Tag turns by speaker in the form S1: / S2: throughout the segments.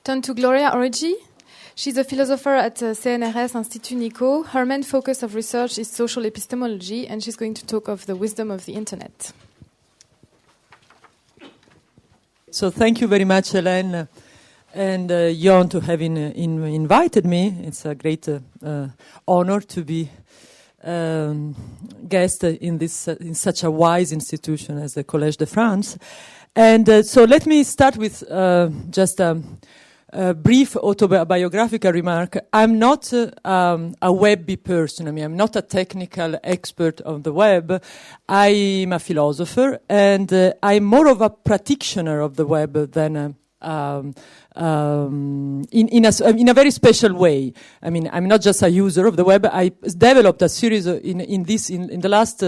S1: Turn to Gloria Origgi. She's a philosopher at CNRS Institut Nico. Her main focus of research is social epistemology, and she's going to talk of the wisdom of the internet.
S2: So thank you very much, Hélène, and Jon, to having invited me. It's a great honor to be guest in such a wise institution as the Collège de France. And so let me start with just a brief autobiographical remark. I'm not a webby person. I mean, I'm not a technical expert on the web. I'm a philosopher, and I'm more of a practitioner of the web than in a very special way. I mean, I'm not just a user of the web. I developed a series in the last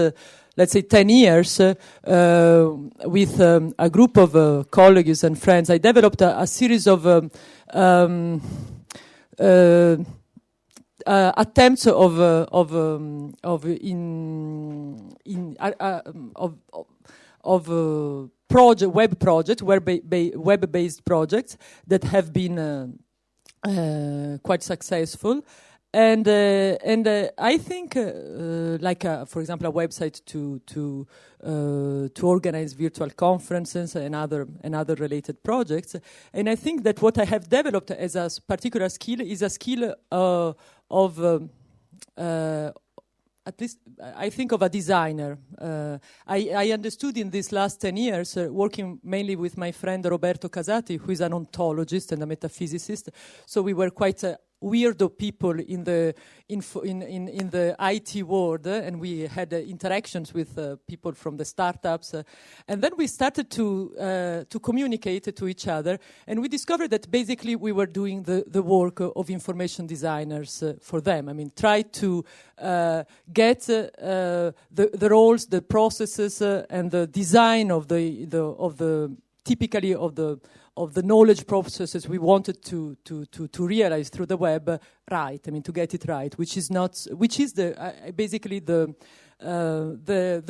S2: let's say 10 years, with a group of colleagues and friends. I developed a series of attempts web-based projects that have been quite successful. And I think, for example, a website to organize virtual conferences and other related projects. And I think that what I have developed as a particular skill is a skill of at least I think of a designer. I understood in these last 10 years, working mainly with my friend Roberto Casati, who is an ontologist and a metaphysicist. So we were quite weirdo people in the IT world, and we had interactions with people from the startups, and then we started to communicate to each other, and we discovered that basically we were doing the work of information designers for them. I mean, try to get the roles, the processes, and the design of the typically of the knowledge processes we wanted to realize through the web right. I mean, to get it right, which is basically the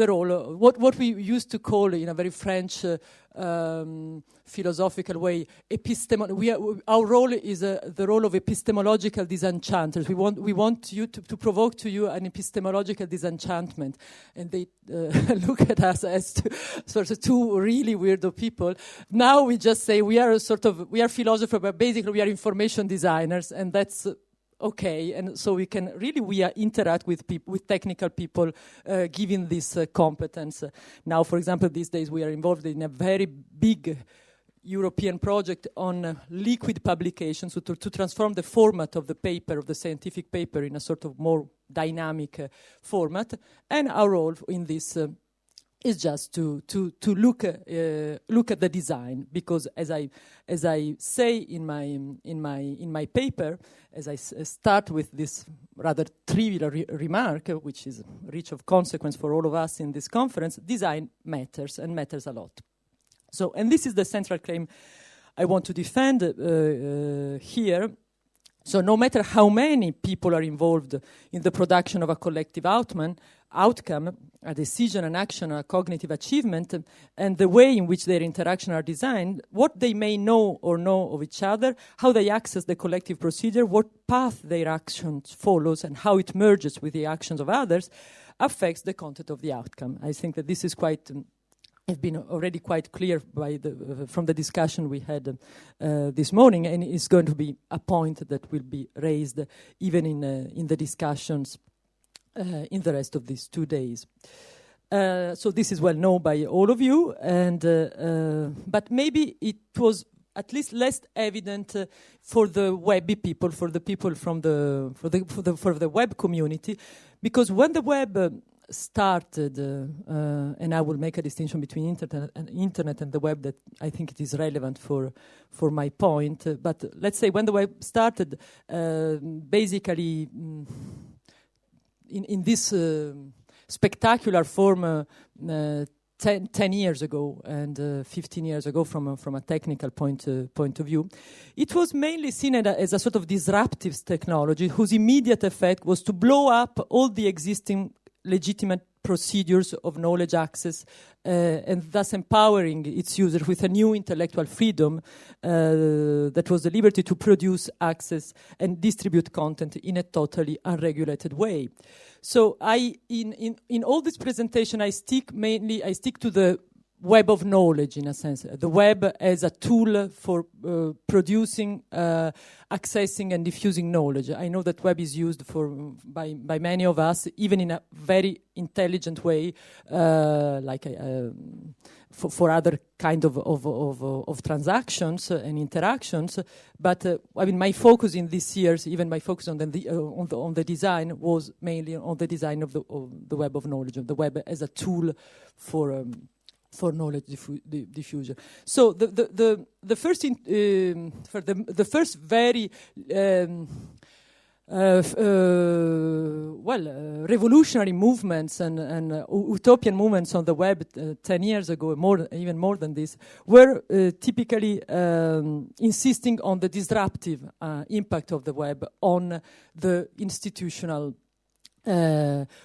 S2: role, what we used to call in a very French philosophical way, our role is the role of epistemological disenchanters. We want you to provoke to you an epistemological disenchantment, and they look at us as sort of two really weirdo people. Now we just say we are philosophers, but basically we are information designers, and that's okay. And so we interact with technical people, given this competence. Now, for example, these days we are involved in a very big European project on liquid publication, so to transform the format of the paper, of the scientific paper, in a sort of more dynamic format. And our role in this is just to look at the design, because as I say in my paper, as I start with this rather trivial remark, which is rich of consequence for all of us in this conference, design matters, and matters a lot. So, and this is the central claim I want to defend here. So no matter how many people are involved in the production of a collective outcome, a decision, an action, a cognitive achievement, and the way in which their interactions are designed, what they may know or know of each other, how they access the collective procedure, what path their actions follows, and how it merges with the actions of others, affects the content of the outcome. I think that this is quite has been already quite clear from the discussion we had this morning, and is going to be a point that will be raised even in the discussions in the rest of these 2 days. So this is well known by all of you, and but maybe it was at least less evident for the webby people, for the people from the web community, because when the web started, and I will make a distinction between internet and the web that I think it is relevant for my point. But let's say when the web started, basically in this spectacular form 10 years ago and 15 years ago from a technical point of view, it was mainly seen as a sort of disruptive technology whose immediate effect was to blow up all the existing legitimate procedures of knowledge access, and thus empowering its users with a new intellectual freedom that was the liberty to produce, access, and distribute content in a totally unregulated way. So in all this presentation, I stick to the web of knowledge, in a sense, the web as a tool for producing, accessing, and diffusing knowledge. I know that web is used by many of us, even in a very intelligent way, for other kind of transactions and interactions. But I mean, my focus in these years, even my focus on the design, was mainly on the design of the web of knowledge, of the web as a tool for knowledge diffusion. So the first very revolutionary movements and utopian movements on the web 10 years ago, even more than this, were typically insisting on the disruptive impact of the web on the institutional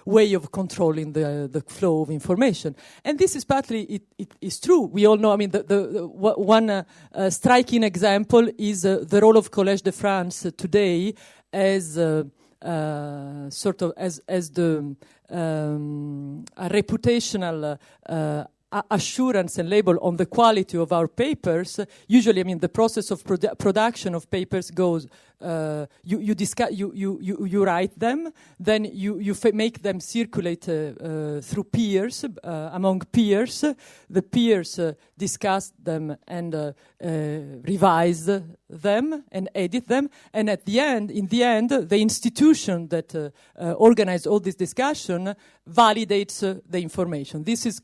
S2: way of controlling the flow of information. And this is partly, it is true. We all know, I mean, one striking example is the role of Collège de France today as sort of as the a reputational assurance and label on the quality of our papers. Usually, I mean, the process of production of papers goes, you write them, then you make them circulate through peers, among peers. The peers discuss them and revise them and edit them, and in the end, the institution that organized all this discussion validates the information. This is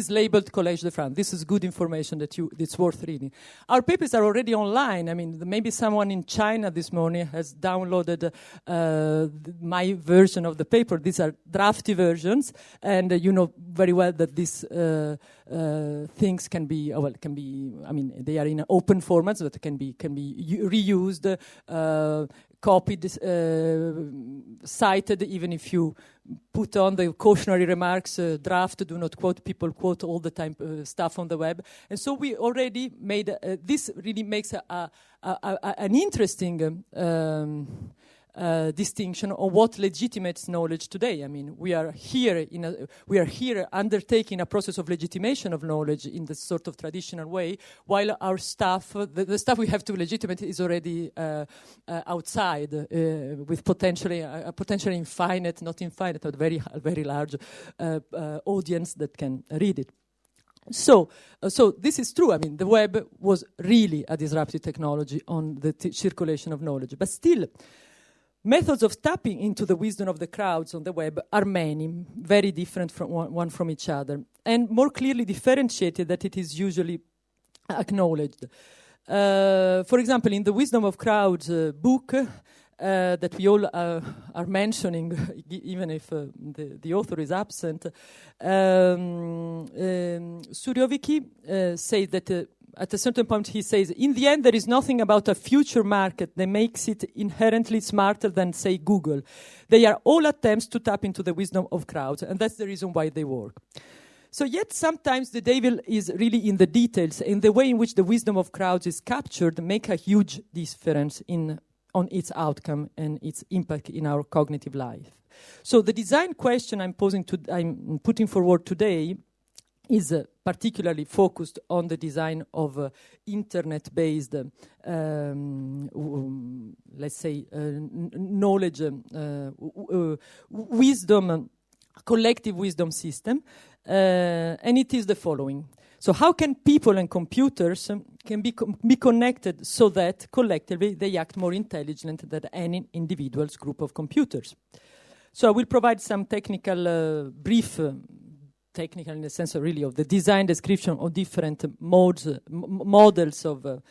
S2: labeled Collège de France. This is good information that's worth reading. Our papers are already online. I mean, maybe someone in China this morning has downloaded my version of the paper. These are drafty versions, and you know very well that these things can be. I mean, they are in open formats that can be reused, copied, cited, even if you put on the cautionary remarks, draft, do not quote, people quote all the time stuff on the web. And so we already made, this really makes an interesting distinction on what legitimates knowledge today. I mean, we are here undertaking a process of legitimation of knowledge in the sort of traditional way, while our stuff, the stuff we have to legitimate, is already outside with potentially infinite, not infinite, but very very large audience that can read it. So this is true. I mean, the web was really a disruptive technology on the circulation of knowledge, but still. Methods of tapping into the wisdom of the crowds on the web are many, very different from one from each other, and more clearly differentiated that it is usually acknowledged. For example, in the Wisdom of Crowds book that we all are mentioning, even if the author is absent, Surovicki says that at a certain point he says, in the end, there is nothing about a future market that makes it inherently smarter than, say, Google. They are all attempts to tap into the wisdom of crowds, and that's the reason why they work. So yet sometimes the devil is really in the details, and the way in which the wisdom of crowds is captured make a huge difference on its outcome and its impact in our cognitive life. So the design question I'm putting forward today is particularly focused on the design of internet-based, let's say, knowledge, wisdom, collective wisdom system, and it is the following. So how can people and computers can be connected so that collectively they act more intelligent than any individual's group of computers? So I will provide some technical, brief technical in the sense of really of the design description of different models of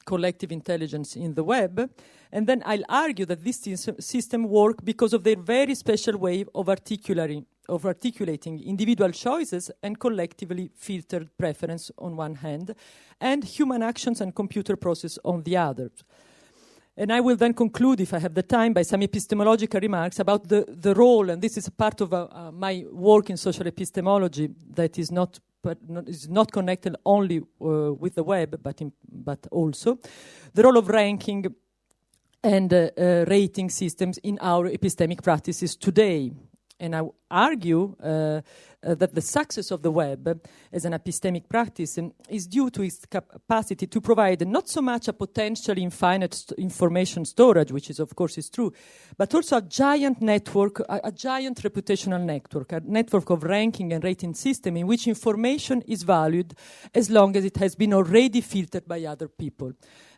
S2: collective intelligence in the web, and then I'll argue that this system work because of their very special way of articulating individual choices and collectively filtered preference on one hand, and human actions and computer process on the other. And I will then conclude, if I have the time, by some epistemological remarks about the role, and this is a part of my work in social epistemology that is not connected only with the web, but also the role of ranking and rating systems in our epistemic practices today. And I argue that the success of the web as an epistemic practice is due to its capacity to provide not so much a potentially infinite information storage, which is of course is true, but also a giant network, a giant reputational network, a network of ranking and rating system in which information is valued as long as it has been already filtered by other people.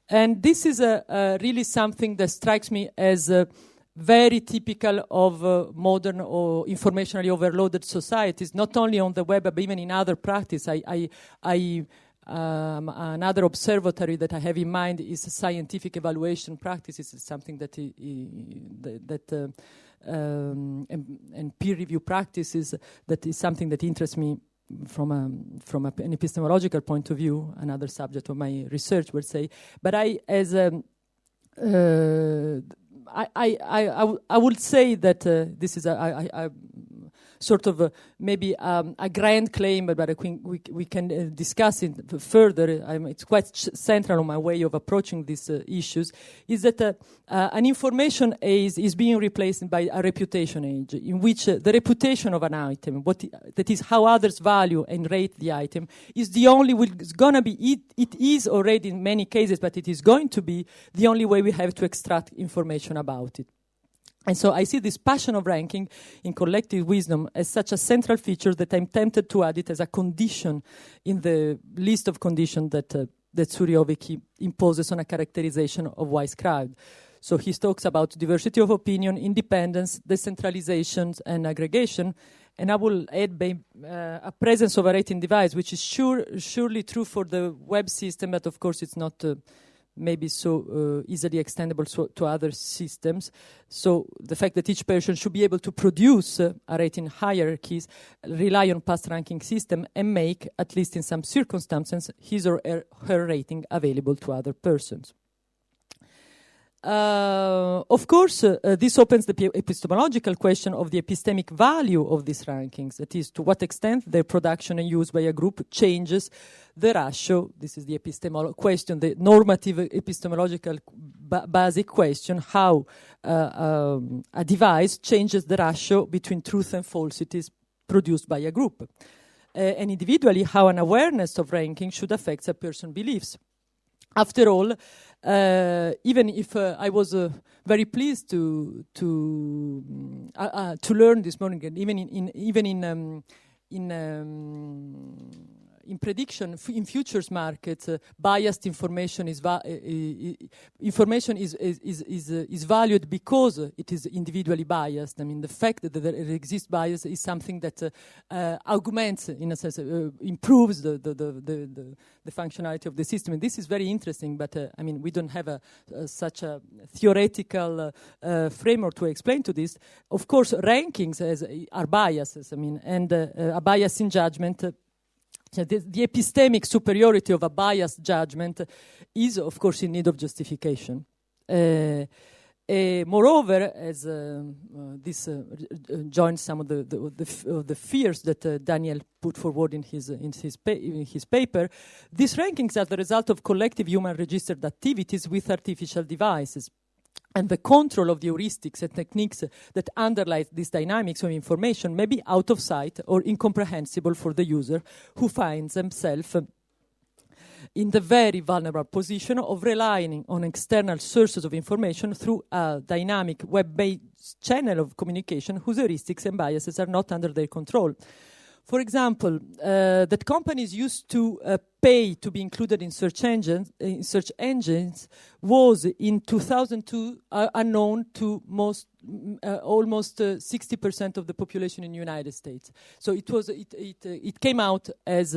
S2: And this is really something that strikes me as very typical of modern or informationally overloaded societies, not only on the web, but even in other practice. Another observatory that I have in mind is scientific evaluation practices. It's something and peer review practices, that is something that interests me from an epistemological point of view, another subject of my research, would say. But I would say that this is a sort of maybe a grand claim, but we can discuss it further. It's quite central on my way of approaching these issues, is that an information age is being replaced by a reputation age, in which the reputation of an item, that is how others value and rate the item, is the only it's gonna be, it is already in many cases, but it is going to be the only way we have to extract information about it. And so I see this passion of ranking in collective wisdom as such a central feature that I'm tempted to add it as a condition in the list of conditions that Surjovicki imposes on a characterization of wise crowd. So he talks about diversity of opinion, independence, decentralization, and aggregation. And I will add a presence of a rating device, which is surely true for the web system, but of course it's not maybe so easily extendable to other systems. So the fact that each person should be able to produce a rating hierarchies, rely on past ranking system, and make, at least in some circumstances, his or her rating available to other persons. Of course, this opens the epistemological question of the epistemic value of these rankings. That is, to what extent their production and use by a group changes the ratio. This is the epistemological question, the normative epistemological basic question, how a device changes the ratio between truth and falsities produced by a group. And individually, how an awareness of ranking should affect a person's beliefs. After all, even if I was very pleased to learn this morning, and even in prediction in futures markets, biased information is valued because it is individually biased. I mean, the fact that there exists bias is something that augments, in a sense, improves the functionality of the system. And this is very interesting. But I mean, we don't have such a theoretical framework to explain to this. Of course, rankings are biases. I mean, and a bias in judgment. So the epistemic superiority of a biased judgment is, of course, in need of justification. Moreover, as this joins some of the fears that Daniel put forward in his paper, these rankings are the result of collective human registered activities with artificial devices. And the control of the heuristics and techniques that underlie these dynamics of information may be out of sight or incomprehensible for the user, who finds himself in the very vulnerable position of relying on external sources of information through a dynamic web-based channel of communication whose heuristics and biases are not under their control. For example, that companies used to pay to be included in search engines was in 2002 unknown to almost 60% of the population in the United States. So it came out as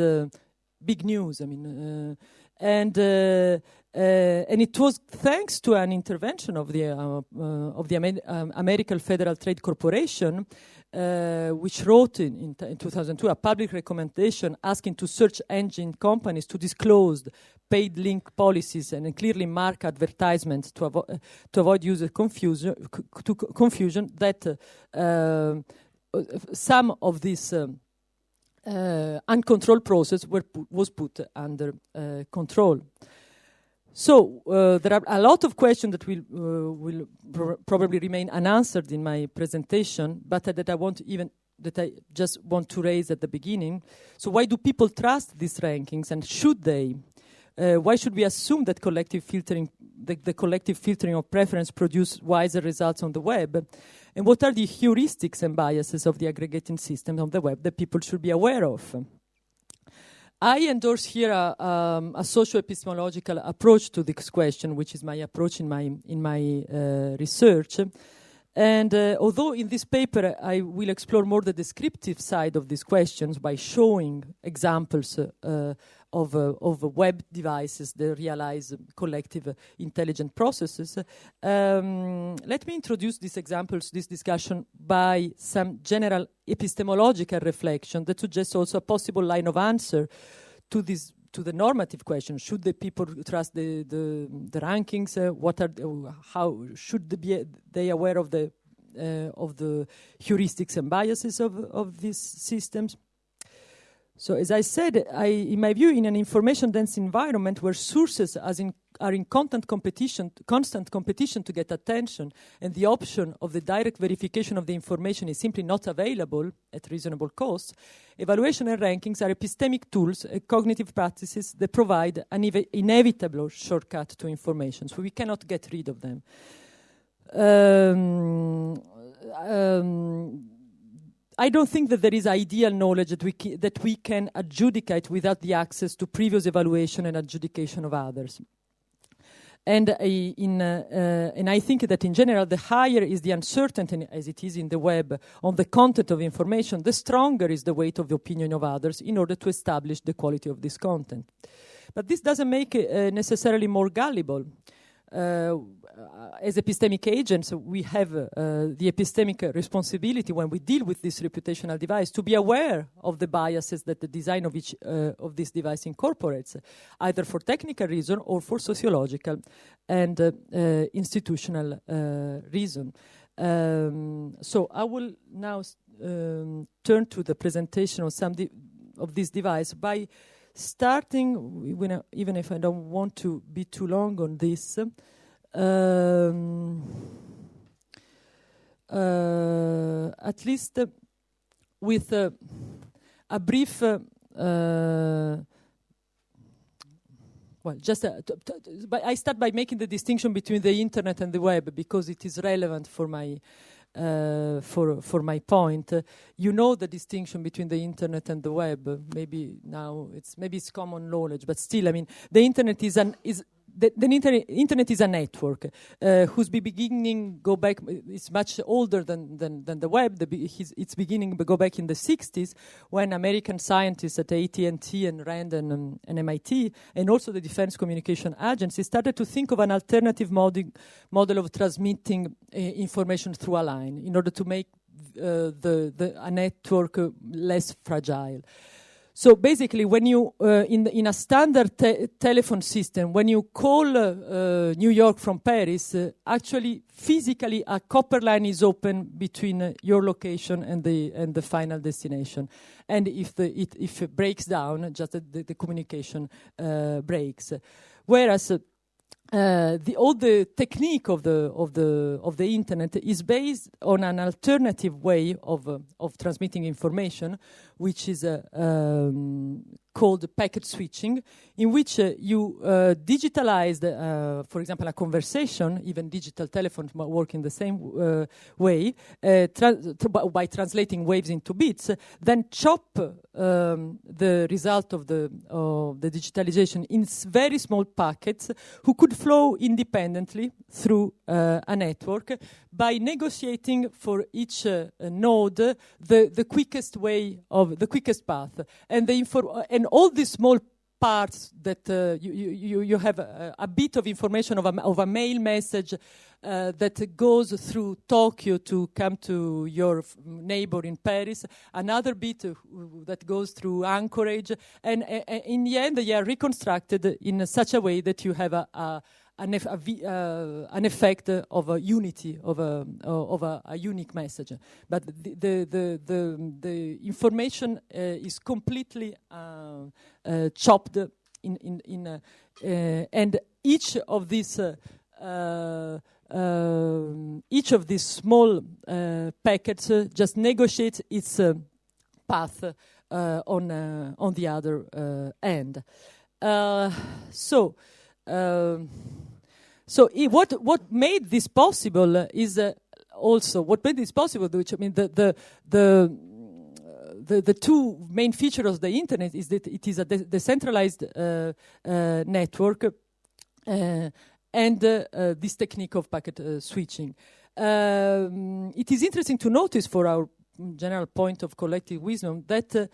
S2: big news. I mean, And it was thanks to an intervention of the American Federal Trade Corporation, which wrote in 2002 a public recommendation asking to search engine companies to disclose paid link policies and clearly mark advertisements to avoid user confusion. That some of this uncontrolled process was put under control. So there are a lot of questions that will probably remain unanswered in my presentation, but that I just want to raise at the beginning. So why do people trust these rankings, and should they? Why should we assume that the collective filtering of preference produce wiser results on the web? And what are the heuristics and biases of the aggregating system of the web that people should be aware of? I endorse here a socio-epistemological approach to this question, which is my approach in my research. And although in this paper I will explore more the descriptive side of these questions by showing examples of web devices that realize collective intelligent processes, let me introduce these examples, this discussion, by some general epistemological reflection that suggests also a possible line of answer to this, to the normative question: should the people trust the rankings? How should they be aware of the heuristics and biases of these systems? So, as I said, in my view, in an information-dense environment where sources are in constant competition to get attention, and the option of the direct verification of the information is simply not available at reasonable cost, evaluation and rankings are epistemic tools, cognitive practices that provide an inevitable shortcut to information. So we cannot get rid of them. I don't think that there is ideal knowledge that we can adjudicate without the access to previous evaluation and adjudication of others. And I think that in general, the higher is the uncertainty, as it is in the web, on the content of information, the stronger is the weight of the opinion of others in order to establish the quality of this content. But this doesn't make it necessarily more gullible. As epistemic agents, we have the epistemic responsibility when we deal with this reputational device to be aware of the biases that the design of each of this device incorporates, either for technical reason or for sociological and institutional reason. So I will now turn to the presentation of some of this device by starting, even if I don't want to be too long on this, at least with a brief, but I start by making the distinction between the internet and the web because it is relevant for my for my point. You know the distinction between the internet and the web. Maybe now it's common knowledge, but still, I mean, the internet is the internet is a network whose beginning go back. It's much older than the web. Its beginning go back in the 60s when American scientists at AT&T and Rand and MIT and also the Defense Communication Agency started to think of an alternative model of transmitting information through a line in order to make a network less fragile. So basically, when you in a standard telephone system, when you call New York from Paris, actually physically a copper line is open between your location and the final destination. And if it breaks down, just the communication breaks. Whereas all the technique of the internet is based on an alternative way of transmitting information, which is called packet switching, in which you digitalize, for example, a conversation. Even digital telephones work in the same way by translating waves into bits. Then chop the result of the digitalization in very small packets, who could flow independently through a network by negotiating for each node the quickest way of the quickest path, and all these small parts that you have a bit of information of a mail message that goes through Tokyo to come to your neighbor in Paris, another bit that goes through Anchorage, and in the end they are reconstructed in such a way that you have an effect of a unity, of a unique message. But the information is completely chopped and each of these small packets just negotiates its path on the other end. What made this possible is also what made this possible. Which I mean, the two main features of the internet is that it is a decentralized network and this technique of packet switching. It is interesting to notice, for our general point of collective wisdom, that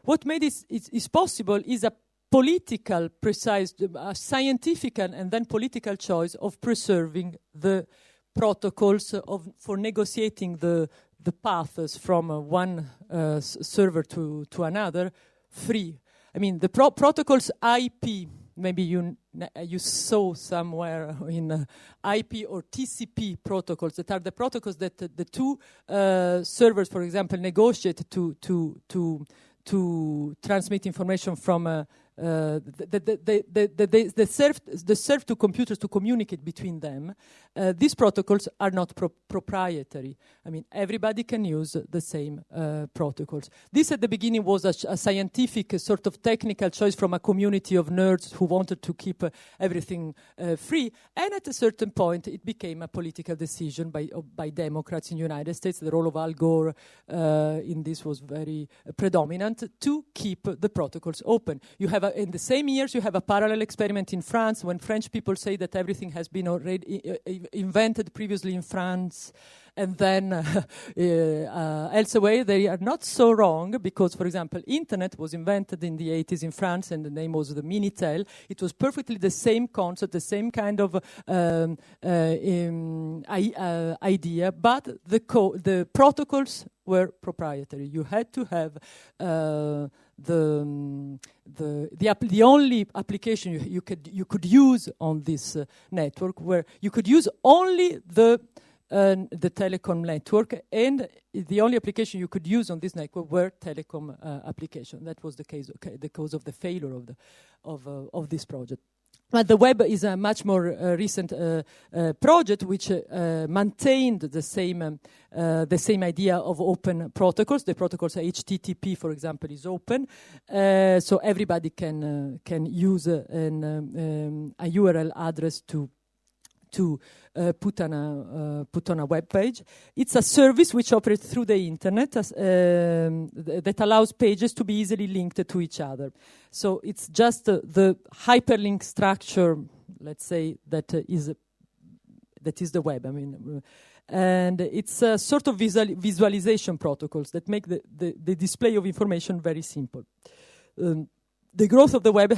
S2: what made it is possible is a political, precise, scientific and then political choice of preserving the protocols for negotiating the paths from one server to another free. I mean, the protocols IP, maybe you saw somewhere in IP or TCP protocols, that are the protocols that the two servers, for example, negotiate to transmit information from they serve to computers to communicate between them. These protocols are not proprietary. I mean, everybody can use the same protocols. This at the beginning was a scientific sort of technical choice from a community of nerds who wanted to keep everything free. And at a certain point, it became a political decision by Democrats in the United States. The role of Al Gore in this was very predominant, to keep the protocols open. You have in the same years, you have a parallel experiment in France, when French people say that everything has been already invented previously in France, and then elsewhere they are not so wrong, because, for example, internet was invented in the 80s in France, and the name was the Minitel. It was perfectly the same concept, the same kind of idea, but the protocols were proprietary. You had to have the only application you could use on this network, where you could use only the telecom network, and the only application you could use on this network were telecom application. That was the case, the cause of the failure of this project. But the web is a much more recent project, which maintained the same idea of open protocols. The protocols HTTP, for example, is open, so everybody can use a URL address to put on a web page. It's a service which operates through the internet that allows pages to be easily linked to each other. So it's just the hyperlink structure, let's say, that is the web. I mean, and it's a sort of visualization protocols that make the display of information very simple. The growth of the web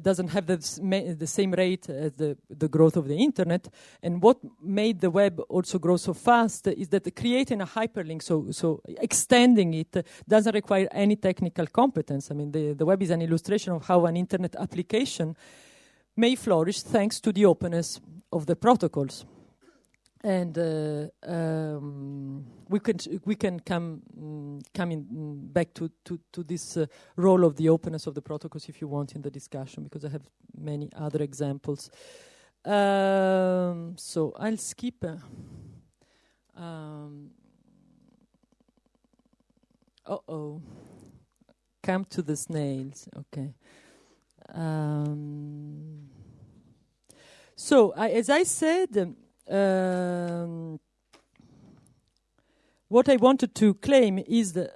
S2: doesn't have the same rate as the growth of the internet. And what made the web also grow so fast is that creating a hyperlink, so extending it, doesn't require any technical competence. I mean, the web is an illustration of how an internet application may flourish thanks to the openness of the protocols. And we can come back to this role of the openness of the protocols if you want in the discussion, because I have many other examples. So I'll skip. Come to the snails. Okay. So as I said. What I wanted to claim is the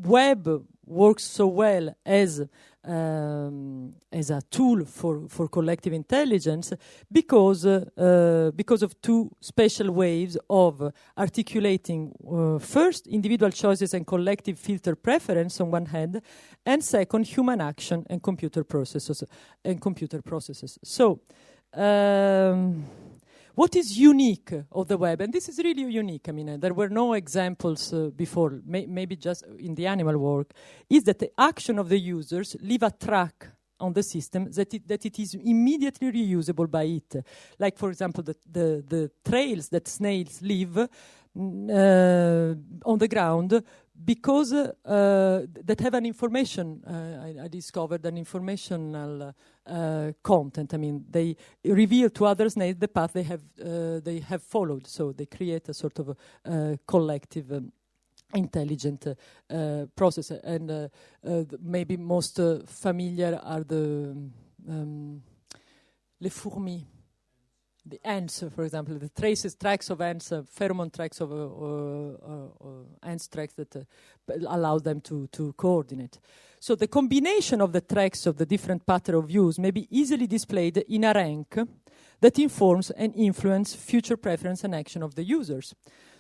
S2: web works so well as a tool for collective intelligence because of two special ways of articulating first individual choices and collective filter preference on one hand, and second human action and computer processes. So. What is unique of the web? And this is really unique. I mean, there were no examples before, maybe just in the animal work, is that the action of the users leave a track on the system that it is immediately reusable by it. Like, for example, the trails that snails leave on the ground because that have an information, I discovered an informational content. I mean, they reveal to other snails the path they have followed. So they create a sort of collective intelligent process. And maybe most familiar are the les fourmis. The ants, for example, the tracks of ants, pheromone tracks of ants tracks that allow them to coordinate. So the combination of the tracks of the different pattern of use may be easily displayed in a rank that informs and influences future preference and action of the users.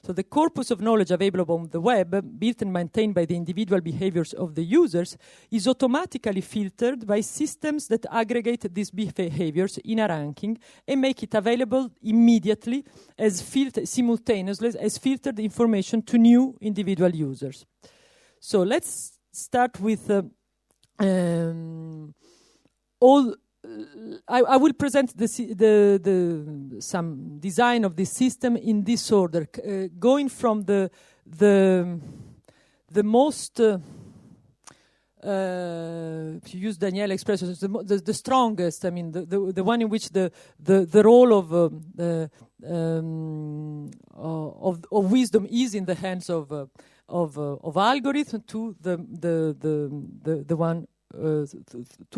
S2: So the corpus of knowledge available on the web, built and maintained by the individual behaviors of the users, is automatically filtered by systems that aggregate these behaviors in a ranking and make it available immediately as simultaneously as filtered information to new individual users. So let's start with I will present some design of this system in this order, going from the most to use Daniel's expression, the strongest. I mean, the one in which the role of wisdom is in the hands of algorithm to the one. To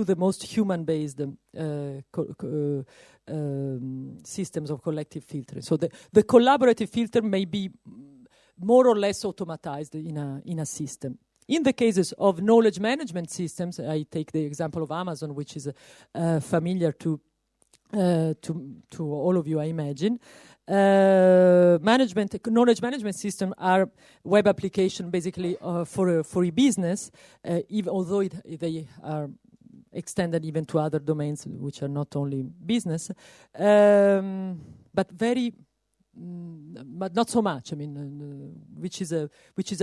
S2: the most human-based systems of collective filtering. So the collaborative filter may be more or less automatized in a system. In the cases of knowledge management systems, I take the example of Amazon, which is familiar to all of you, I imagine. Knowledge management system are web application basically for e-business, although they are extended even to other domains which are not only business, but not so much. I mean, which is a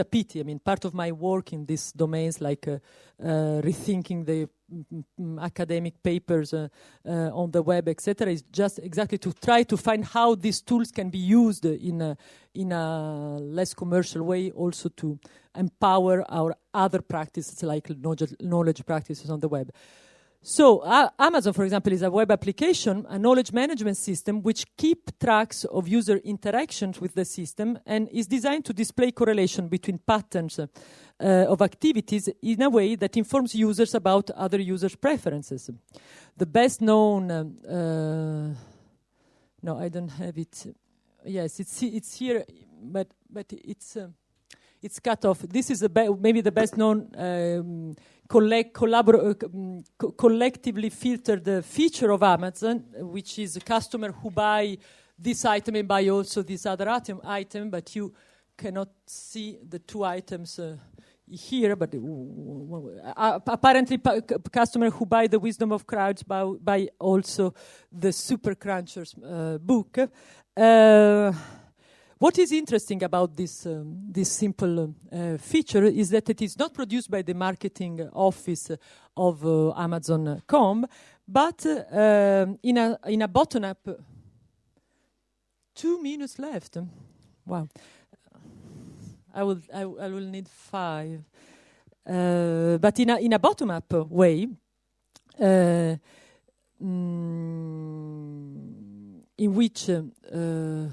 S2: pity. I mean, part of my work in these domains, like rethinking the academic papers on the web, etc., is just exactly to try to find how these tools can be used in a less commercial way, also to empower our other practices like knowledge practices on the web. So Amazon, for example, is a web application, a knowledge management system which keep tracks of user interactions with the system and is designed to display correlation between patterns of activities in a way that informs users about other users' preferences. The best known, no, I don't have it. Yes, it's here, but it's cut off. This is maybe the best known collectively filtered feature of Amazon, which is a customer who buy this item and buy also this other item, but you cannot see the two items here. But apparently, customer who buy the Wisdom of Crowds buy also the Super Crunchers book. What is interesting about this simple feature is that it is not produced by the marketing office of Amazon.com, but in a bottom-up. 2 minutes left. Wow. I will need 5. But in a bottom-up way, in which an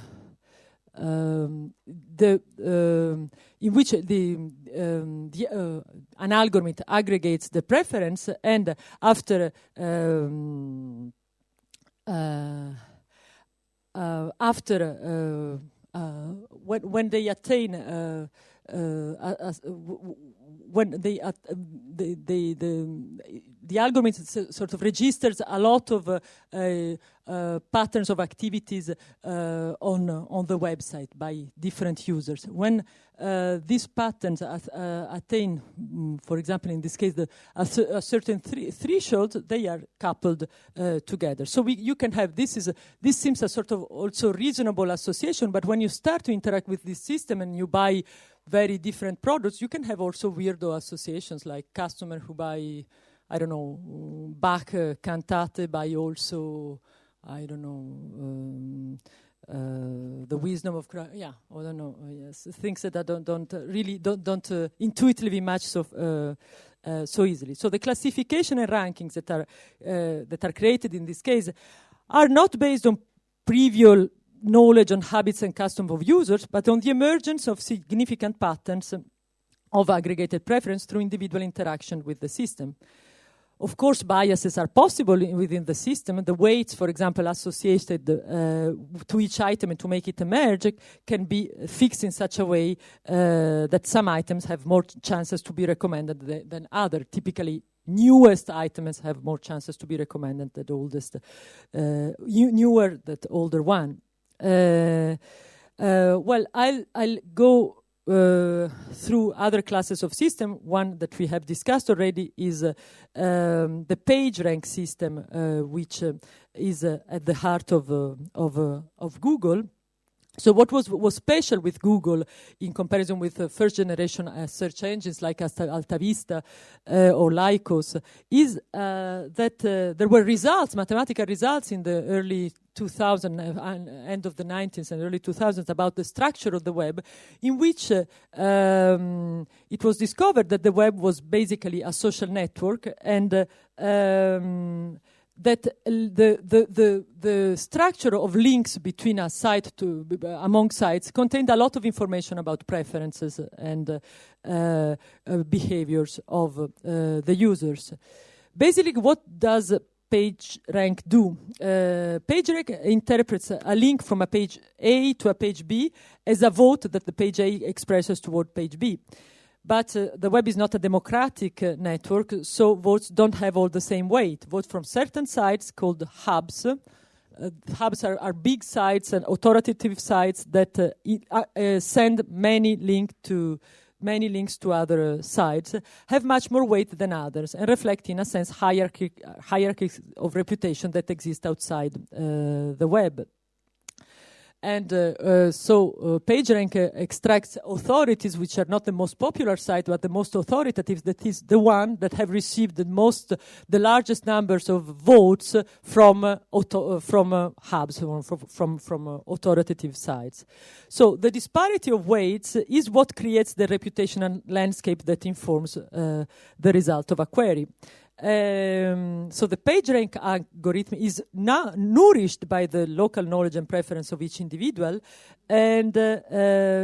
S2: algorithm aggregates the preference, and after when they attain when the algorithm sort of registers a lot of patterns of activities on the website by different users. When these patterns attain, for example, in this case, a certain threshold, they are coupled together. So you can have this seems a sort of also reasonable association. But when you start to interact with this system and you buy very different products, you can have also weirdo associations, like customer who buy, I don't know, Bach cantate buy also, I don't know, the wisdom of Christ. Yeah, I don't know. Yes, things that don't intuitively match so easily. So the classification and rankings that are created in this case are not based on previous knowledge on habits and customs of users, but on the emergence of significant patterns of aggregated preference through individual interaction with the system. Of course, biases are possible within the system. The weights, for example, associated to each item and to make it emerge can be fixed in such a way that some items have more chances to be recommended than others. Typically, newest items have more chances to be recommended than the oldest, newer than the older one. Well, I'll go through other classes of system. One that we have discussed already is the page rank system, which is at the heart of Google. So what was special with Google in comparison with first generation search engines like AltaVista or Lycos is that there were results, mathematical results in the early 2000s, end of the 90s and early 2000s about the structure of the web, in which it was discovered that the web was basically a social network, and that the structure of links between a site among sites contained a lot of information about preferences and behaviors of the users. Basically, what does PageRank do? PageRank interprets a link from a page A to a page B as a vote that the page A expresses toward page B. But the web is not a democratic network, so votes don't have all the same weight. Votes from certain sites called hubs. Hubs are big sites and authoritative sites that send many links to other sites, have much more weight than others and reflect, in a sense, hierarchies of reputation that exist outside the web. And so PageRank extracts authorities which are not the most popular site, but the most authoritative. That is the one that have received the largest numbers of votes from hubs, from authoritative sites. So the disparity of weights is what creates the reputational landscape that informs the result of a query. So the PageRank algorithm is now nourished by the local knowledge and preference of each individual and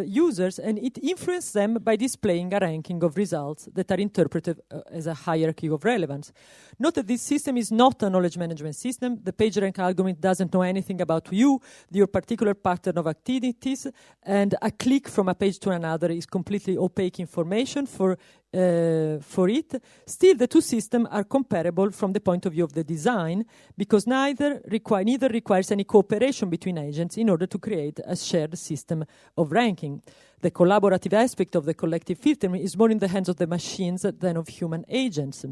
S2: users, and it influences them by displaying a ranking of results that are interpreted as a hierarchy of relevance. Note that this system is not a knowledge management system. The PageRank algorithm doesn't know anything about you, your particular pattern of activities, and a click from a page to another is completely opaque information for it. Still, the two systems are comparable from the point of view of the design, because neither requires any cooperation between agents in order to create a shared system of ranking. The collaborative aspect of the collective filtering is more in the hands of the machines than of human agents.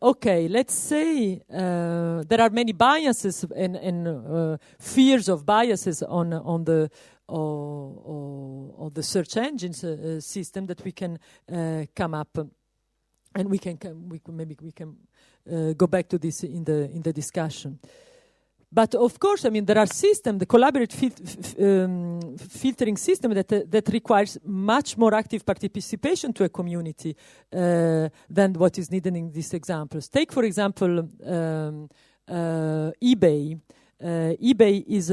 S2: Okay, let's say there are many biases and fears of biases on the search engines system that we can come up, and we can go back to this in the discussion. But of course, I mean, there are systems, the collaborative filtering system that requires much more active participation to a community than what is needed in these examples. Take, for example, eBay. eBay is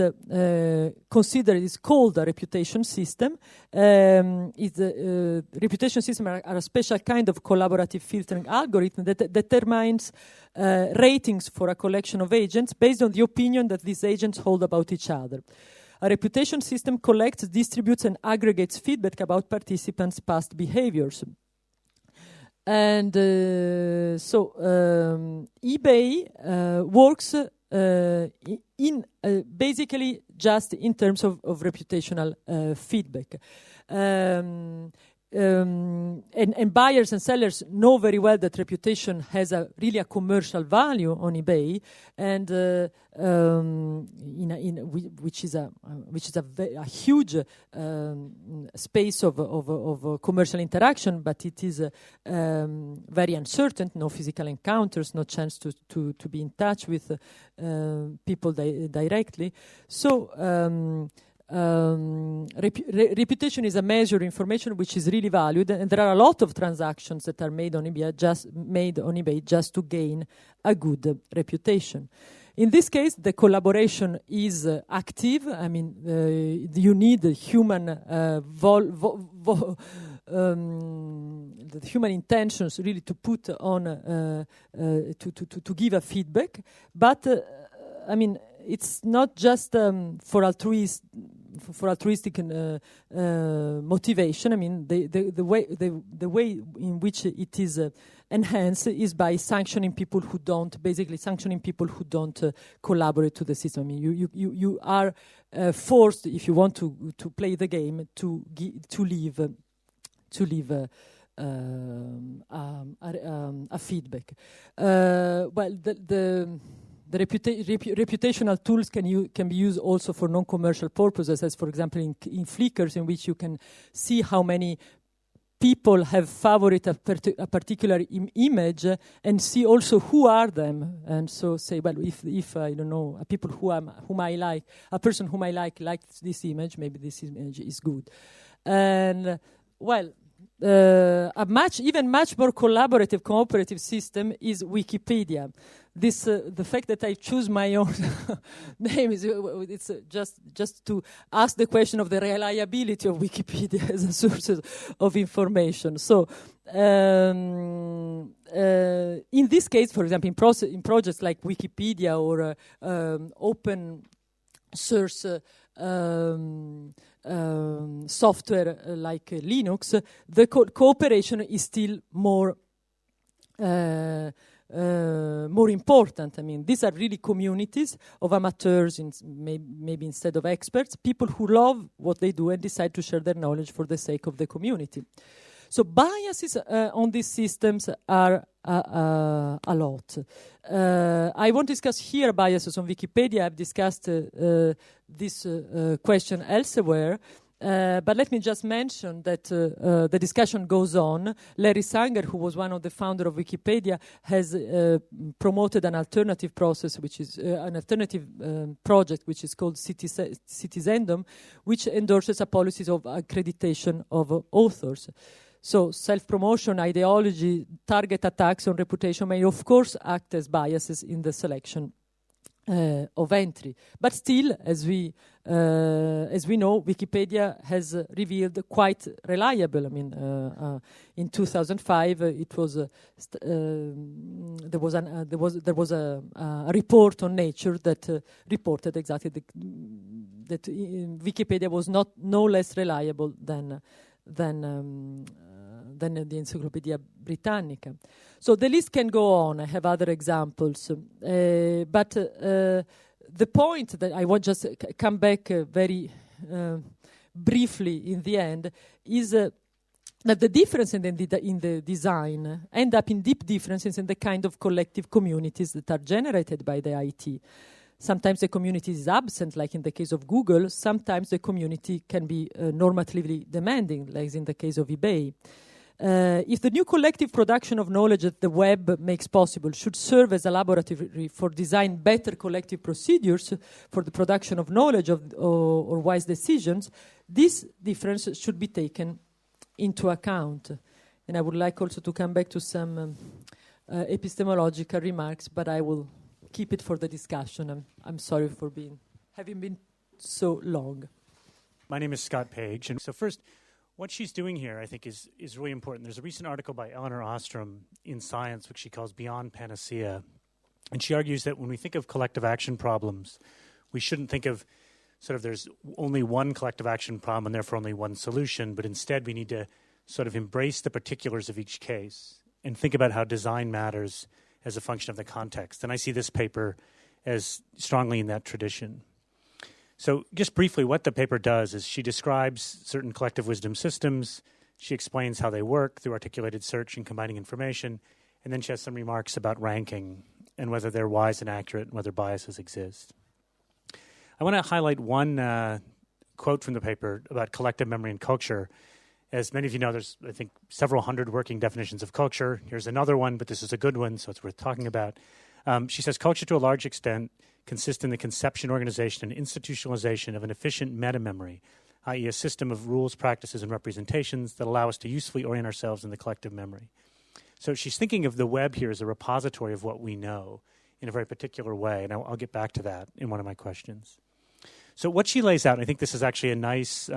S2: called a reputation system. Reputation systems are a special kind of collaborative filtering algorithm that determines ratings for a collection of agents based on the opinion that these agents hold about each other. A reputation system collects, distributes, and aggregates feedback about participants' past behaviors. And eBay works basically just in terms of reputational feedback. And buyers and sellers know very well that reputation has really a commercial value on eBay, and which is a huge space of commercial interaction, but it is very uncertain. No physical encounters, no chance to be in touch with people directly. So. Reputation is a measure of information which is really valued, and there are a lot of transactions that are made on eBay just to gain a good reputation. In this case, the collaboration is active. I mean, you need the human the human intentions really to put on to give a feedback, but I mean. It's not just for altruistic motivation. I mean, the way in which it is enhanced is by sanctioning people who don't collaborate to the system. I mean, you are forced, if you want to play the game, to leave a feedback. The reputational tools can be used also for non-commercial purposes, as for example in Flickr, in which you can see how many people have favored a particular image, and see also who are them, and so say, well, if I don't know, a person whom I liked this image, maybe this image is good, and well. A much more cooperative system is Wikipedia. This the fact that I choose my own name is it's just to ask the question of the reliability of Wikipedia as a source of information. So in this case, for example, in projects like Wikipedia or open source software like Linux, the cooperation is still more important. I mean, these are really communities of amateurs, maybe instead of experts, people who love what they do and decide to share their knowledge for the sake of the community. So biases on these systems are a lot. I won't discuss here biases on Wikipedia. I've discussed this question elsewhere. But let me just mention that the discussion goes on. Larry Sanger, who was one of the founders of Wikipedia, has promoted an alternative process, which is an alternative project, which is called Citizendom, which endorses a policy of accreditation of authors. So self-promotion, ideology, target attacks on reputation may, of course, act as biases in the selection of entry. But still, as we know, Wikipedia has revealed quite reliable. I mean, in 2005, it was there was a report on Nature that reported exactly that Wikipedia was no less reliable than the Encyclopedia Britannica. So the list can go on. I have other examples. But the point that I want just come back very briefly in the end is that the difference in the design end up in deep differences in the kind of collective communities that are generated by the IT. Sometimes the community is absent, like in the case of Google. Sometimes the community can be normatively demanding, like in the case of eBay. If the new collective production of knowledge that the web makes possible should serve as a laboratory for design better collective procedures for the production of knowledge or wise decisions, this difference should be taken into account. And I would like also to come back to some epistemological remarks, but I will keep it for the discussion. I'm sorry for having been so long.
S3: My name is Scott Page, and so first, what she's doing here, I think, is really important. There's a recent article by Eleanor Ostrom in Science, which she calls Beyond Panacea, and she argues that when we think of collective action problems, we shouldn't think of sort of there's only one collective action problem and therefore only one solution, but instead we need to sort of embrace the particulars of each case and think about how design matters as a function of the context. And I see this paper as strongly in that tradition. So just briefly, what the paper does is she describes certain collective wisdom systems. She explains how they work through articulated search and combining information. And then she has some remarks about ranking and whether they're wise and accurate and whether biases exist. I want to highlight one quote from the paper about collective memory and culture. As many of you know, there's, I think, several hundred working definitions of culture. Here's another one, but this is a good one, so it's worth talking about. She says, culture to a large extent consists in the conception, organization, and institutionalization of an efficient meta-memory, i.e. a system of rules, practices, and representations that allow us to usefully orient ourselves in the collective memory. So she's thinking of the web here as a repository of what we know in a very particular way, and I'll get back to that in one of my questions. So what she lays out, and I think this is actually a nice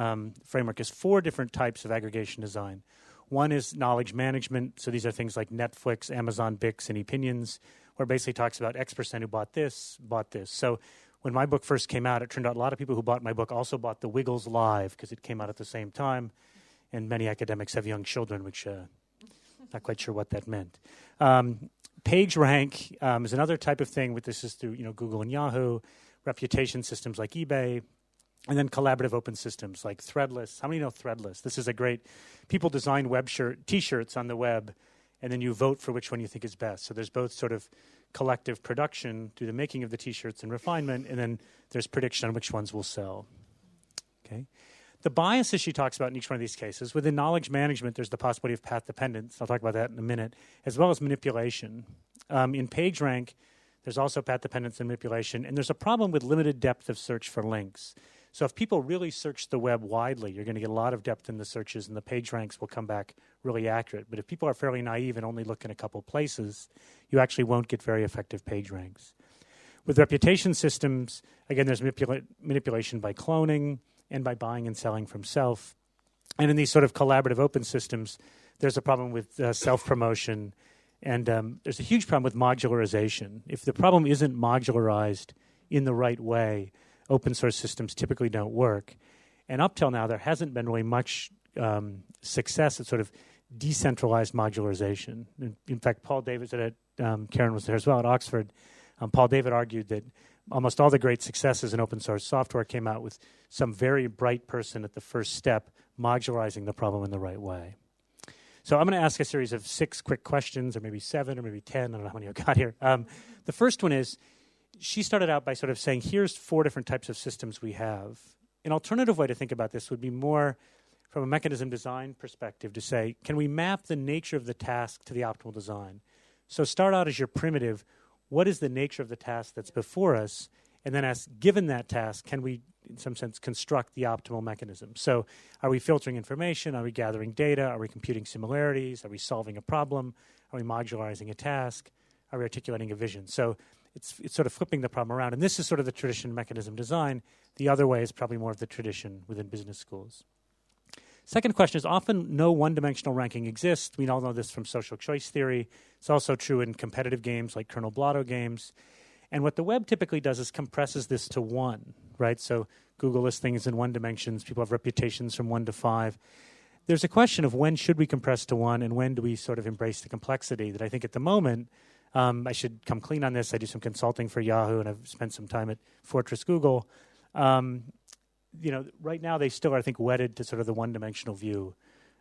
S3: framework, is 4 different types of aggregation design. One is knowledge management. So these are things like Netflix, Amazon, Bix, and Opinions, where it basically talks about X% who bought this. So when my book first came out, it turned out a lot of people who bought my book also bought The Wiggles Live because it came out at the same time. And many academics have young children, which not quite sure what that meant. Page rank is another type of thing. This is through Google and Yahoo. Reputation systems like eBay. And then collaborative open systems like Threadless. How many know Threadless? This is a great, people design T-shirts on the web, and then you vote for which one you think is best. So there's both sort of collective production through the making of the T-shirts and refinement, and then there's prediction on which ones will sell. Okay. The biases she talks about in each one of these cases, within knowledge management, there's the possibility of path dependence. I'll talk about that in a minute, as well as manipulation. In PageRank, there's also path dependence and manipulation, and there's a problem with limited depth of search for links. So if people really search the web widely, you're going to get a lot of depth in the searches, and the page ranks will come back really accurate. But if people are fairly naive and only look in a couple places, you actually won't get very effective page ranks. With reputation systems, again, there's manipulation by cloning and by buying and selling from self. And in these sort of collaborative open systems, there's a problem with self-promotion, and there's a huge problem with modularization. If the problem isn't modularized in the right way, open source systems typically don't work. And up till now, there hasn't been really much success at sort of decentralized modularization. In fact, Paul David, Karen was there as well at Oxford, Paul David argued that almost all the great successes in open source software came out with some very bright person at the first step modularizing the problem in the right way. So I'm going to ask a series of 6 quick questions, or maybe 7, or maybe 10. I don't know how many I've got here. The first one is, she started out by sort of saying, here's 4 different types of systems we have. An alternative way to think about this would be more from a mechanism design perspective to say, can we map the nature of the task to the optimal design? So start out as your primitive, what is the nature of the task that's before us? And then ask, given that task, can we, in some sense, construct the optimal mechanism? So are we filtering information? Are we gathering data? Are we computing similarities? Are we solving a problem? Are we modularizing a task? Are we articulating a vision? So it's sort of flipping the problem around. And this is sort of the tradition of mechanism design. The other way is probably more of the tradition within business schools. Second question is, often no one-dimensional ranking exists. We all know this from social choice theory. It's also true in competitive games like Colonel Blotto games. And what the web typically does is compresses this to 1, right? So Google lists things in 1 dimensions. People have reputations from 1 to 5. There's a question of when should we compress to 1 and when do we sort of embrace the complexity that I think at the moment, I should come clean on this. I do some consulting for Yahoo, and I've spent some time at Fortress Google. Right now they still are, I think, wedded to sort of the one-dimensional view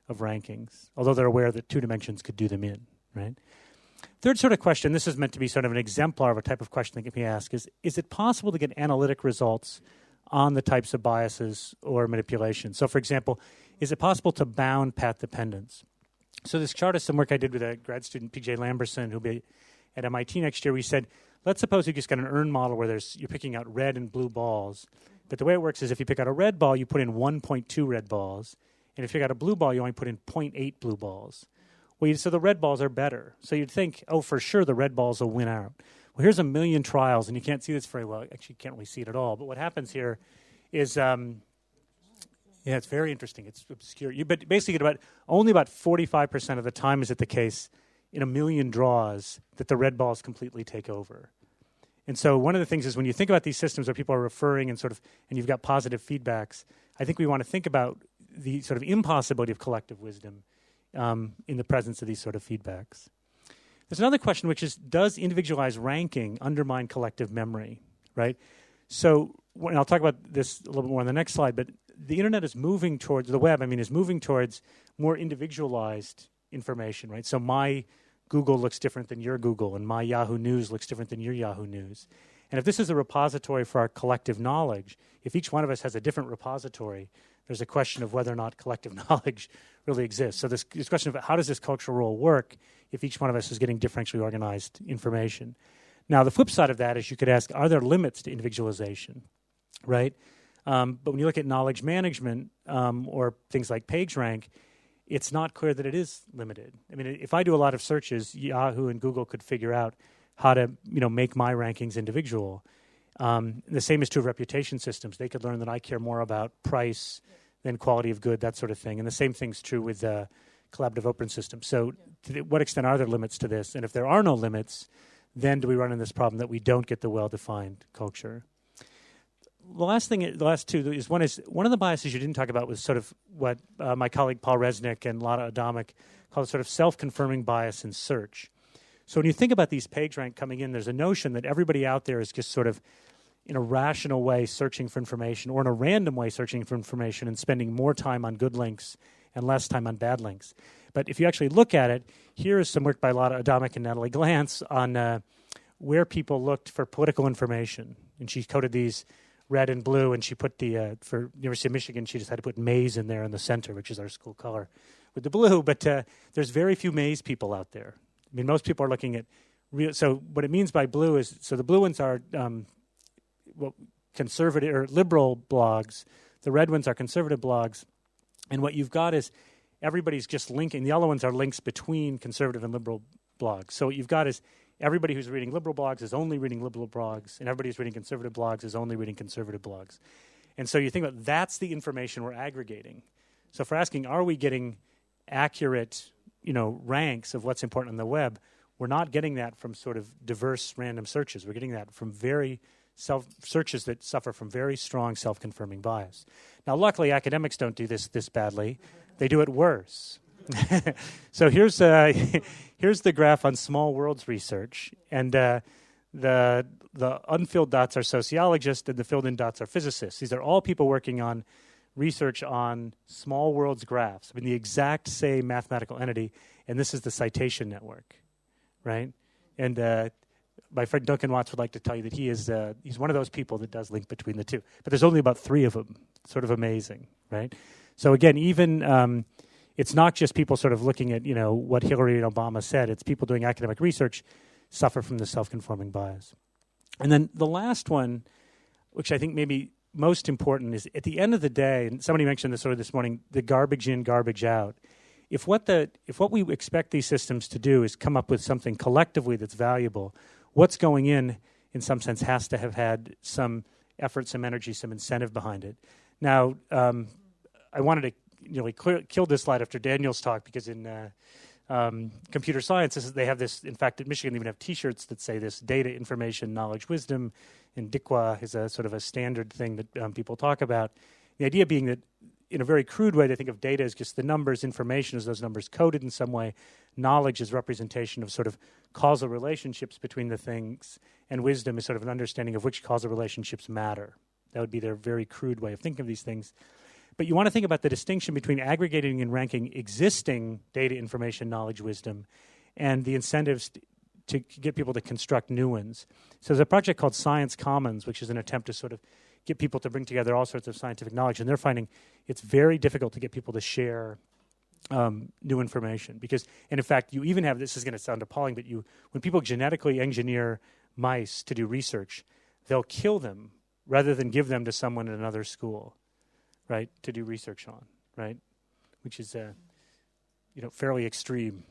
S3: of rankings, although they're aware that 2 dimensions could do them in, right? Third sort of question, this is meant to be sort of an exemplar of a type of question that can be asked, is it possible to get analytic results on the types of biases or manipulation? So, for example, is it possible to bound path dependence? So this chart is some work I did with a grad student, P.J. Lamberson, who'll be at MIT next year. We said, let's suppose you just got an EARN model where you're picking out red and blue balls. But the way it works is if you pick out a red ball, you put in 1.2 red balls. And if you pick out a blue ball, you only put in 0.8 blue balls. Well, so the red balls are better. So you'd think, oh, for sure the red balls will win out. Well, here's a million trials, and you can't see this very well. Actually, you can't really see it at all. But what happens here is, it's very interesting. It's obscure. But basically, only about 45% of the time is it the case in a million draws that the red balls completely take over. And so one of the things is when you think about these systems where people are referring and and you've got positive feedbacks, I think we want to think about the sort of impossibility of collective wisdom in the presence of these sort of feedbacks. There's another question, which is, does individualized ranking undermine collective memory, right? So, and I'll talk about this a little bit more on the next slide, but the internet is moving towards, the web, is moving towards more individualized information, right? So my Google looks different than your Google, and my Yahoo News looks different than your Yahoo News. And if this is a repository for our collective knowledge, if each one of us has a different repository, there's a question of whether or not collective knowledge really exists. So this question of how does this cultural role work if each one of us is getting differentially organized information? Now, the flip side of that is you could ask, are there limits to individualization, right? But when you look at knowledge management or things like PageRank, it's not clear that it is limited. If I do a lot of searches, Yahoo and Google could figure out how to make my rankings individual. The same is true of reputation systems. They could learn that I care more about price than quality of good, that sort of thing. And the same thing's true with collaborative open systems. So to what extent are there limits to this? And if there are no limits, then do we run into this problem that we don't get the well-defined culture? The last two is one of the biases you didn't talk about was sort of what my colleague Paul Resnick and Lada Adamic call sort of self-confirming bias in search. So when you think about these PageRank coming in, there's a notion that everybody out there is just sort of in a rational way searching for information or in a random way searching for information and spending more time on good links and less time on bad links. But if you actually look at it, here is some work by Lada Adamic and Natalie Glantz on where people looked for political information. And she coded these red and blue, and she put for University of Michigan, she just had to put maize in there in the center, which is our school color, with the blue. But there's very few maize people out there. Most people are looking at real. So what it means by blue is, so the blue ones are conservative or liberal blogs. The red ones are conservative blogs. And what you've got is everybody's just linking. The yellow ones are links between conservative and liberal blogs. So what you've got is everybody who's reading liberal blogs is only reading liberal blogs, and everybody who's reading conservative blogs is only reading conservative blogs. And so you think about that's the information we're aggregating. So if we're asking, are we getting accurate, ranks of what's important on the web, we're not getting that from sort of diverse random searches. We're getting that from very searches that suffer from very strong self-confirming bias. Now, luckily, academics don't do this badly. They do it worse. So here's the graph on small worlds research, and the unfilled dots are sociologists, and the filled-in dots are physicists. These are all people working on research on small worlds graphs. The exact same mathematical entity, and this is the citation network, right? And my friend Duncan Watts would like to tell you that he's one of those people that does link between the two. But there's only about 3 of them. Sort of amazing, right? So again, even it's not just people sort of looking at what Hillary and Obama said. It's people doing academic research suffer from the self-conforming bias. And then the last one, which I think maybe most important, is at the end of the day, and somebody mentioned this this morning, the garbage in, garbage out. If what we expect these systems to do is come up with something collectively that's valuable, what's going in some sense, has to have had some effort, some energy, some incentive behind it. Now, I wanted to kill this slide after Daniel's talk, because in computer science, they have this. In fact, at Michigan, they even have T-shirts that say this: data, information, knowledge, wisdom. And DICWA is a sort of a standard thing that people talk about. The idea being that, in a very crude way, they think of data as just the numbers, information as those numbers coded in some way, knowledge is representation of sort of causal relationships between the things, and wisdom is sort of an understanding of which causal relationships matter. That would be their very crude way of thinking of these things. But you want to think about the distinction between aggregating and ranking existing data, information, knowledge, wisdom, and the incentives to get people to construct new ones. So there's a project called Science Commons, which is an attempt to sort of get people to bring together all sorts of scientific knowledge, and they're finding it's very difficult to get people to share new information. And in fact, you even have, this is going to sound appalling, but when people genetically engineer mice to do research, they'll kill them rather than give them to someone in another school, right, to do research on, right, which is fairly extreme,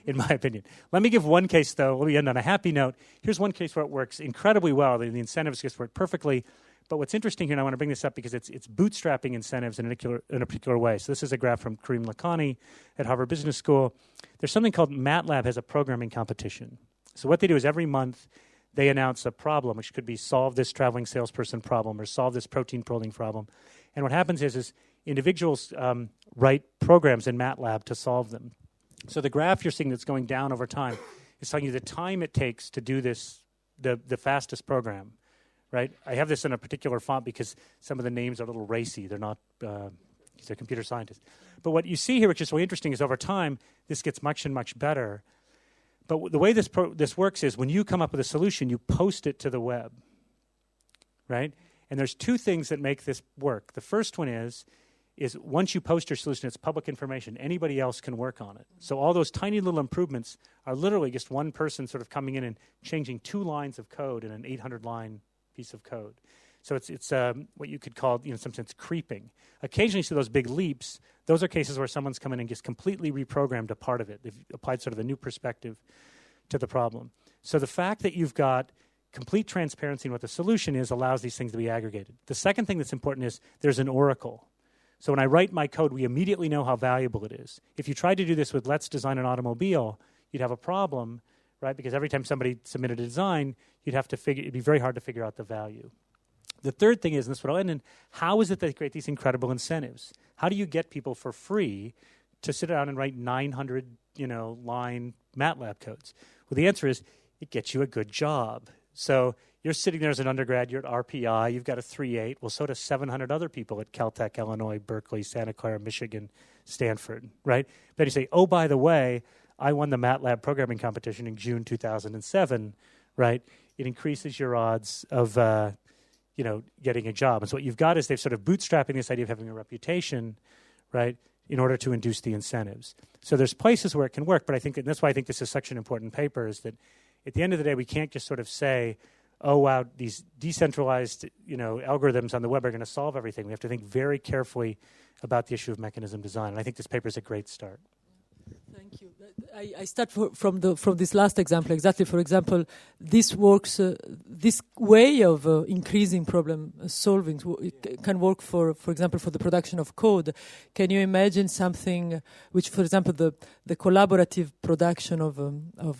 S3: in my opinion. Let me give one case, though. Let me end on a happy note. Here's one case where it works incredibly well. The incentives just work perfectly. But what's interesting here, and I want to bring this up because it's bootstrapping incentives in a particular way. So this is a graph from Kareem Lakhani at Harvard Business School. There's something called MATLAB has a programming competition. So what they do is every month they announce a problem, which could be solve this traveling salesperson problem or solve this protein pooling problem. And what happens is individuals write programs in MATLAB to solve them. So the graph you're seeing that's going down over time is telling you the time it takes to do this, the fastest program, right? I have this in a particular font because some of the names are a little racy. They're not, they're computer scientists. But what you see here, which is really interesting, is over time, this gets much and much better. But the way this works is when you come up with a solution, you post it to the web, right? And there's two things that make this work. The first one is once you post your solution, it's public information. Anybody else can work on it. So all those tiny little improvements are literally just one person sort of coming in and changing 2 lines of code in an 800-line piece of code. So it's what you could call, in some sense, creeping. Occasionally, you see those big leaps. Those are cases where someone's come in and just completely reprogrammed a part of it. They've applied sort of a new perspective to the problem. So the fact that you've got complete transparency in what the solution is allows these things to be aggregated. The second thing that's important is there's an oracle. So when I write my code, we immediately know how valuable it is. If you tried to do this with let's design an automobile, you'd have a problem, right? Because every time somebody submitted a design, it'd be very hard to figure out the value. The third thing is, and this is what I'll end in, how is it that they create these incredible incentives? How do you get people for free to sit down and write 900, line MATLAB codes? Well, the answer is it gets you a good job. So you're sitting there as an undergrad, you're at RPI, you've got a 3.8. Well, so does 700 other people at Caltech, Illinois, Berkeley, Santa Clara, Michigan, Stanford, right? Then you say, oh, by the way, I won the MATLAB programming competition in June 2007, right? It increases your odds of getting a job. And so what you've got is they've sort of bootstrapping this idea of having a reputation, right, in order to induce the incentives. So there's places where it can work, but I think that's why I think this is such an important paper, is that at the end of the day, we can't just sort of say, oh, wow, these decentralized, algorithms on the web are going to solve everything. We have to think very carefully about the issue of mechanism design. And I think this paper is a great start.
S2: Thank you. I start from this last example. Exactly, for example, this works. This way of increasing problem solving can work for example, for the production of code. Can you imagine something which, for example, the collaborative production of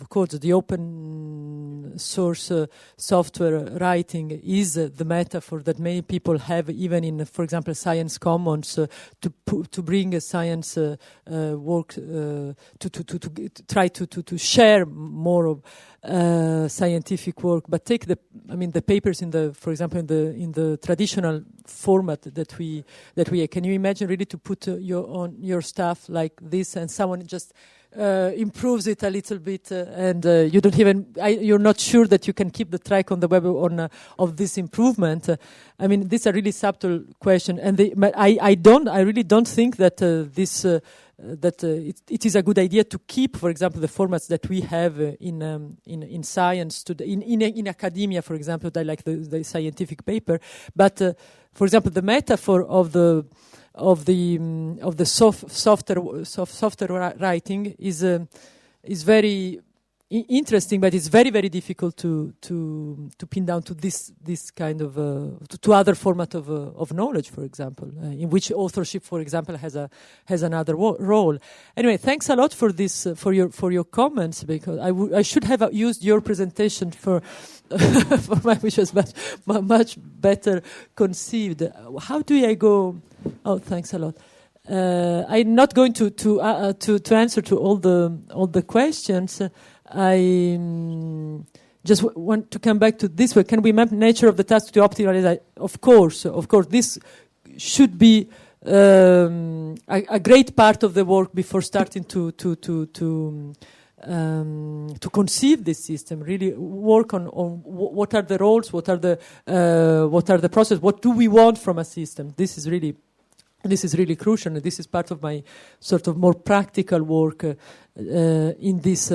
S2: codes, the open source software writing is the metaphor that many people have, even in, for example, Science Commons, to bring a science work to try to share more of
S4: scientific work, but take the papers for example in the traditional format that we can you imagine really to put your stuff like this and someone just improves it a little bit and you're not sure that you can keep the track on the web of this improvement. This is a really subtle question, and I really don't think that it is a good idea to keep, for example, the formats that we have in science in academia, for example, like the scientific paper. But for example, the metaphor of the software writing is very interesting, but it's very, very difficult to pin down to this kind of to other format of knowledge, for example, in which authorship, for example, has another role. Anyway, thanks a lot for this for your comments, because I should have used your presentation for which was much better conceived. How do I go? Oh, thanks a lot. I'm not going to answer to all the questions. I just want to come back to this way. Can we map nature of the task to optimize? Of course. This should be a great part of the work before starting to conceive this system. Really work on what are the roles, what are the process, what do we want from a system. This is really crucial, and this is part of my sort of more practical work in this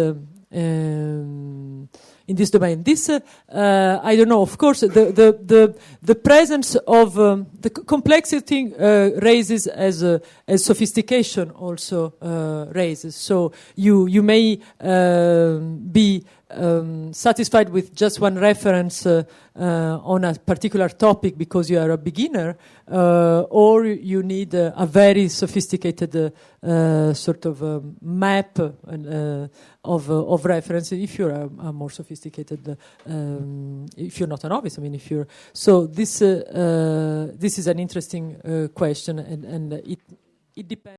S4: domain. This, I don't know. Of course, the presence of the complexity raises as sophistication also raises. So you may be satisfied with just one reference on a particular topic because you are a beginner, or you need a very sophisticated sort of map of reference if you're a more sophisticated, if you're not a novice. I mean, if you're so this is an interesting question, and it depends.